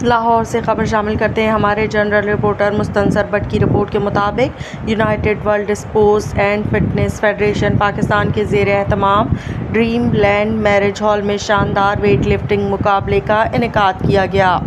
लाहौर से खबर शामिल करते हैं। हमारे जनरल रिपोर्टर मुस्तनसर भट्ट की रिपोर्ट के मुताबिक United World sports and fitness federation Pakistan के ज़ेर एहतमाम ड्रीम लैंड मैरिज हॉल में शानदार वेट लिफ्टिंग मुकाबले का इनेकाद किया गया।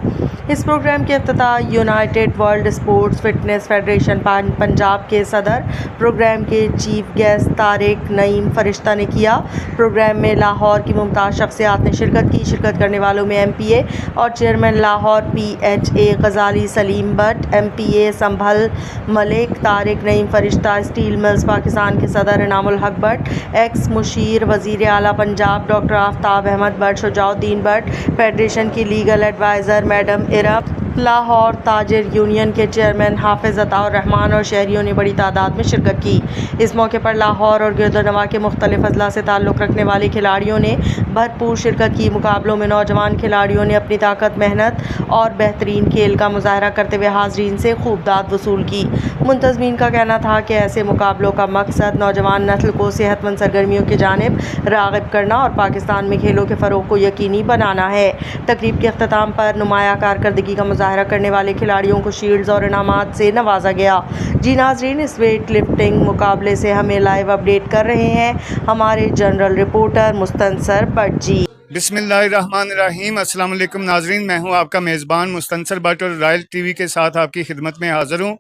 इस प्रोग्राम के इफ्तिताह United World Sports Fitness Federation Punjab के सदर प्रोग्राम के चीफ गेस्ट तारिक नईम फरिश्ता ने किया। प्रोग्राम में लाहौर की मुमताज़ शख्सियात ने शिरकत करने वालों में MPA और चेयरमैन लाहौर PHA गजाली सलीम भट्ट, MPA संभल मलिक, तारिक नईम फरिश्ता, स्टील मिल्स पाकिस्तान के सदर इनामुल हक भट्ट, एक्स मुशीर वज़ीर आला पंजाब डॉक्टर आफ्ताब अहमद भट्ट, शुजाउद्दीन भट्ट, फेडरेशन की legal adviser madam Irab, Lahore ताजिर यूनियन के चेयरमैन हाफिज़ अताउर रहमान और शहरियों ने बड़ी तादाद में शिरकत की। इस मौके पर लाहौर और गिरदोनवा के मुख्तलिफ अजला से ताल्लुक़ रखने वाले खिलाड़ियों ने भरपूर शिरकत की। मुकाबलों में नौजवान खिलाड़ियों ने अपनी ताकत, मेहनत और बेहतरीन खेल का मुजाहरा करते हुए हाज़रीन से खूब दाद वसूल की। मुंतज़मीन का कहना था कि ऐसे मुकाबलों का मकसद नौजवान नस्ल को सेहतमंद सरगर्मियों की जानिब राग़िब करना और पाकिस्तान में खेलों के फ़रोग़ को यकीनी बनाना है। तकरीब के अख्ताम पर नुमाया कारकर्दगी का मुजाहरा करने वाले खिलाड़ियों को शील्ड्स और इनामात से नवाजा गया। जी नाज़रीन, इस वेट लिफ्टिंग मुकाबले से हमें लाइव अपडेट कर रहे हैं हमारे जनरल रिपोर्टर मुस्तनसर भट्ट जी। बिस्मिल्लाहिर्रहमानिर्रहीम। अस्सलाम वालेकुम नाज़रीन, मैं हूं आपका मेज़बान मुस्तनसर भट्ट और रॉयल TV के साथ आपकी खिदमत में हाज़िर हूं।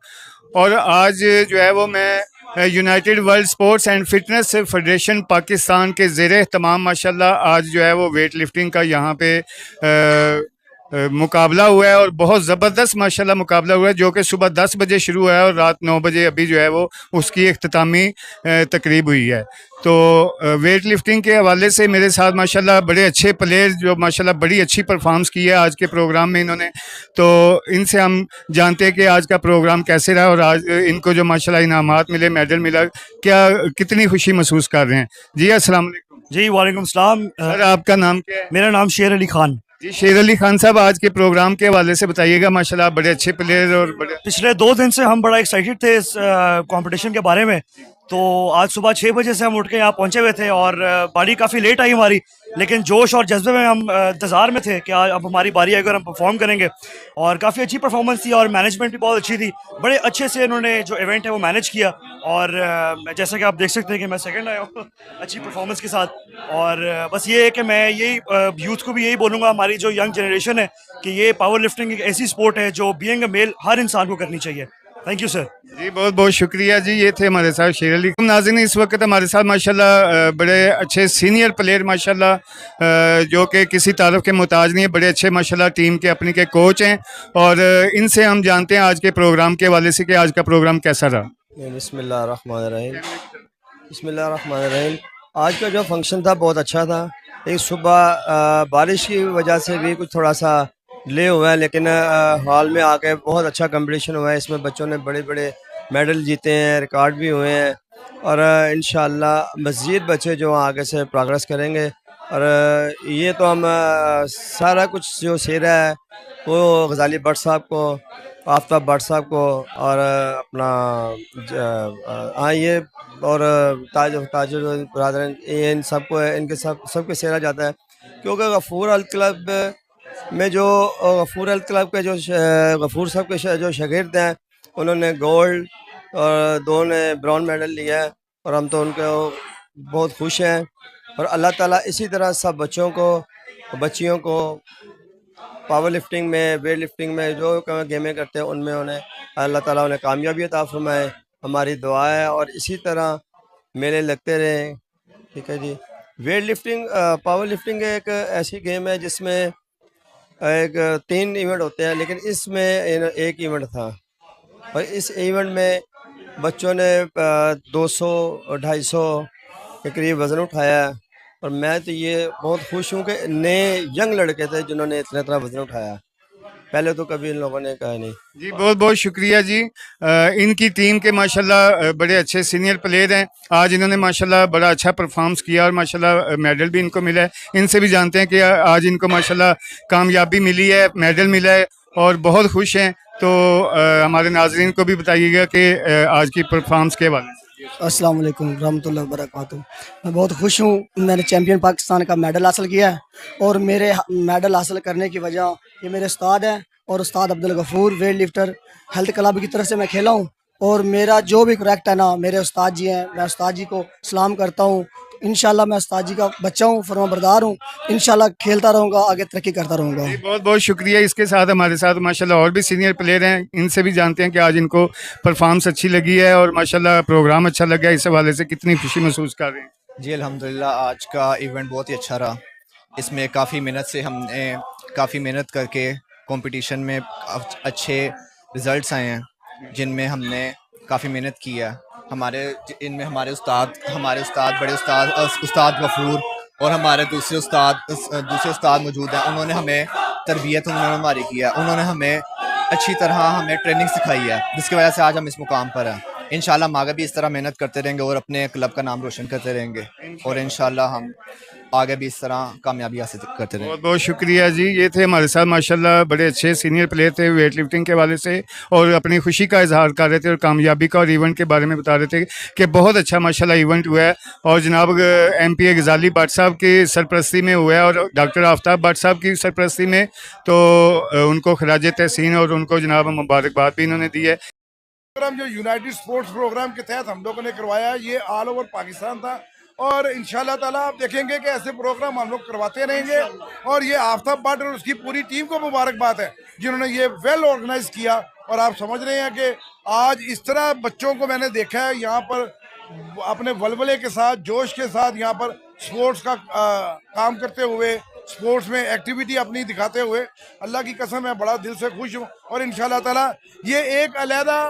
और आज जो है वो मैं United World sports and fitness federation Pakistan के ज़ेरे तमाम माशाल्लाह आज जो है वो वेट लिफ्टिंग का यहाँ पे मुकाबला हुआ है और बहुत ज़बरदस्त माशाल्लाह मुकाबला हुआ है, जो कि सुबह 10 बजे शुरू हुआ है और रात 9 बजे अभी जो है वो उसकी इख्तितामी तकरीब हुई है। तो वेट लिफ्टिंग के हवाले से मेरे साथ माशाल्लाह बड़े अच्छे प्लेयर जो माशाल्लाह बड़ी अच्छी परफॉर्मेंस की है आज के प्रोग्राम में इन्होंने। तो इनसे हम जानते हैं कि आज का प्रोग्राम कैसे रहा और आज इनको जो माशाल्लाह इनामात मिले, मेडल मिला, क्या कितनी खुशी महसूस कर रहे हैं। जी अस्सलाम वालेकुम। जी वालेकुम सलाम। सर आपका नाम क्या है? मेरा नाम शेर अली खान। जी शेर अली खान साहब, आज के प्रोग्राम के हवाले से बताइएगा। माशाल्लाह बड़े अच्छे प्लेयर और बड़े पिछले 2 दिन से हम बड़ा एक्साइटेड थे इस कंपटीशन के बारे में। तो आज सुबह 6 बजे से हम उठ के यहाँ पहुँचे हुए थे और बारी काफ़ी लेट आई हमारी, लेकिन जोश और जज्बे में हम इंतज़ार में थे कि अब हमारी बारी आएगी और हम परफॉर्म करेंगे। और काफ़ी अच्छी परफॉर्मेंस थी और मैनेजमेंट भी बहुत अच्छी थी। बड़े अच्छे से इन्होंने जो इवेंट है वो मैनेज किया और जैसा कि आप देख सकते हैं कि मैं सेकंड आया हूँ अच्छी परफॉर्मेंस के साथ। और बस ये है कि मैं यही यूथ को भी यही बोलूँगा, हमारी जो यंग जनरेशन है, कि ये पावर लिफ्टिंग एक ऐसी स्पोर्ट है जो बीइंग अ मेल हर इंसान को करनी चाहिए। Thank you sir. जी बहुत बहुत शुक्रिया जी। ये थे हमारे साथ शेर अली। नाज़रीन, इस वक्त हमारे साथ माशाल्लाह बड़े अच्छे सीनियर प्लेयर माशाल्लाह जो कि किसी तारफ़ के मोहताज नहीं है, बड़े अच्छे माशाल्लाह टीम के अपने के कोच हैं और इनसे हम जानते हैं आज के प्रोग्राम के हवाले से कि आज का प्रोग्राम कैसा रहा। बिस्मिल्लाहिर्रहमानिर्रहीम। आज का जो फंक्शन था बहुत अच्छा था। एक सुबह बारिश की वजह से भी कुछ थोड़ा सा डिले हुआ है, लेकिन हॉल में आके बहुत अच्छा कंपटीशन हुआ है। इसमें बच्चों ने बड़े बड़े मेडल जीते हैं, रिकॉर्ड भी हुए हैं और इंशाअल्लाह मज़ीद बच्चे जो आगे से प्रोग्रेस करेंगे। और ये तो हम सारा कुछ जो सेरा है वो गजाली भट्ट साहब को, आफ्ताब भट्ट साहब को और अपना ये और ताजुर ब्रादर, इन सबको इनके सबके सेरा जाता है, क्योंकि गफूर अल क्लब में जो गफूर अल क्लब के जो गफूर साहब के जो शागिर्द हैं उन्होंने गोल्ड और 2 ने ब्रॉन्ज मेडल लिया है और हम तो उनके बहुत खुश हैं। और अल्लाह ताला इसी तरह सब बच्चों को, बच्चियों को पावर लिफ्टिंग में, वेट लिफ्टिंग में जो गेमें करते हैं उनमें उन्हें अल्लाह ताला उन्हें कामयाबी अता फरमाए। हमारी दुआ है और इसी तरह मेले लगते रहें। ठीक है जी। वेट लिफ्टिंग, पावर लिफ्टिंग एक ऐसी गेम है जिसमें एक 3 इवेंट होते हैं, लेकिन इसमें एक इवेंट था और इस इवेंट में बच्चों ने 200-250 के करीब वज़न उठाया और मैं तो ये बहुत खुश हूँ कि नए यंग लड़के थे जिन्होंने इतना वज़न उठाया। पहले तो कभी इन लोगों ने कहा नहीं। जी बहुत बहुत शुक्रिया जी। इनकी टीम के माशाल्लाह बड़े अच्छे सीनियर प्लेयर हैं। आज इन्होंने माशाल्लाह बड़ा अच्छा परफॉर्मेंस किया और माशाल्लाह मेडल भी इनको मिला है। इनसे भी जानते हैं कि आज इनको माशाल्लाह कामयाबी मिली है, मेडल मिला है और बहुत खुश हैं। तो हमारे नाज़रीन को भी बताइएगा कि आज की परफॉर्मेंस के बारे में। अस्सलाम वालेकुम रहमतुल्लाहि व बरकातुहू। मैं बहुत खुश हूँ, मैंने चैम्पियन पाकिस्तान का मेडल हासिल किया है और मेरे मेडल हासिल करने की वजह ये मेरे उस्ताद हैं और उस्ताद Abdul Gafoor weight lifter health club की तरफ से मैं खेला हूँ। और मेरा जो भी करेक्ट है ना, मेरे उस्ताद जी हैं, मैं उस्ताद जी को सलाम करता हूँ। इंशाल्लाह मैं उस्ताद जी का बच्चा हूँ, फरमाबरदार हूँ। इंशाल्लाह खेलता रहूँगा, आगे तरक्की करता रहूँगा। जी, बहुत बहुत शुक्रिया। इसके साथ हमारे साथ माशाल्लाह और भी सीनियर प्लेयर हैं, इनसे भी जानते हैं कि आज इनको परफॉर्मेंस अच्छी लगी है और माशाल्लाह प्रोग्राम अच्छा लगा है। इस हवाले से कितनी खुशी महसूस कर रहे हैं? जी अल्हम्दुलिल्लाह, आज का इवेंट बहुत ही अच्छा रहा। इसमें काफ़ी मेहनत से हमने काफ़ी मेहनत करके कंपटीशन में अच्छे रिजल्ट्स आए हैं, जिनमें हमने काफ़ी मेहनत की है। इनमें हमारे उस्ताद बड़े उस्ताद गफूर और हमारे दूसरे उस्ताद मौजूद हैं। उन्होंने हमें तरबियत हमारी की है। उन्होंने हमें अच्छी तरह हमें ट्रेनिंग सिखाई है, जिसकी वजह से आज हम इस मुकाम पर हैं। इंशाल्लाह हम आगे भी इस तरह मेहनत करते रहेंगे और अपने क्लब का नाम रोशन करते रहेंगे, और इंशाल्लाह हम आगे भी इस तरह कामयाबी हासिल करते रहेंगे। बहुत बहुत शुक्रिया जी। ये थे हमारे साथ माशाल्लाह बड़े अच्छे सीनियर प्लेयर थे वेट लिफ्टिंग के हवाले से, और अपनी खुशी का इजहार कर रहे थे और कामयाबी का और इवेंट के बारे में बता रहे थे कि बहुत अच्छा माशाल्लाह इवेंट हुआ है। और जनाब MPA गजाली भट्ट साहब की सरपरस्ती में हुआ है और डॉक्टर आफ्ताब भट्ट साहब की सरपरस्ती में, तो उनको खराज तहसीन और उनको जनाब मुबारकबाद भी इन्होंने दी है। प्रोग्राम जो यूनाइटेड स्पोर्ट्स प्रोग्राम के तहत हम लोगों ने करवाया, ये ऑल ओवर पाकिस्तान था, और इंशाल्लाह ताला आप देखेंगे कि ऐसे प्रोग्राम हम लोग करवाते रहेंगे। और ये आफ्ताब भट्ट और उसकी पूरी टीम को मुबारकबाद है जिन्होंने ये वेल ऑर्गेनाइज किया। और आप समझ रहे हैं कि आज इस तरह बच्चों को मैंने देखा है यहाँ पर अपने वलवले के साथ, जोश के साथ यहाँ पर स्पोर्ट्स का काम करते हुए, स्पोर्ट्स में एक्टिविटी अपनी दिखाते हुए। अल्लाह की कसम मैं बड़ा दिल से खुश हूँ। और इंशाल्लाह ताला ये एक अलहदा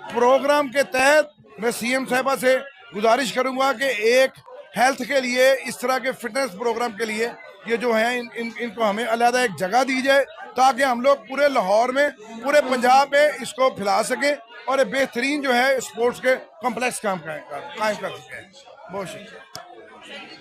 प्रोग्राम के तहत मैं CM साहिबा से गुजारिश करूंगा कि एक हेल्थ के लिए, इस तरह के फिटनेस प्रोग्राम के लिए ये जो है इनको हमें अलहदा एक जगह दी जाए, ताकि हम लोग पूरे लाहौर में, पूरे पंजाब में इसको फैला सकें और एक बेहतरीन जो है स्पोर्ट्स के कॉम्प्लेक्स कायम कर सकें। बहुत शुक्रिया।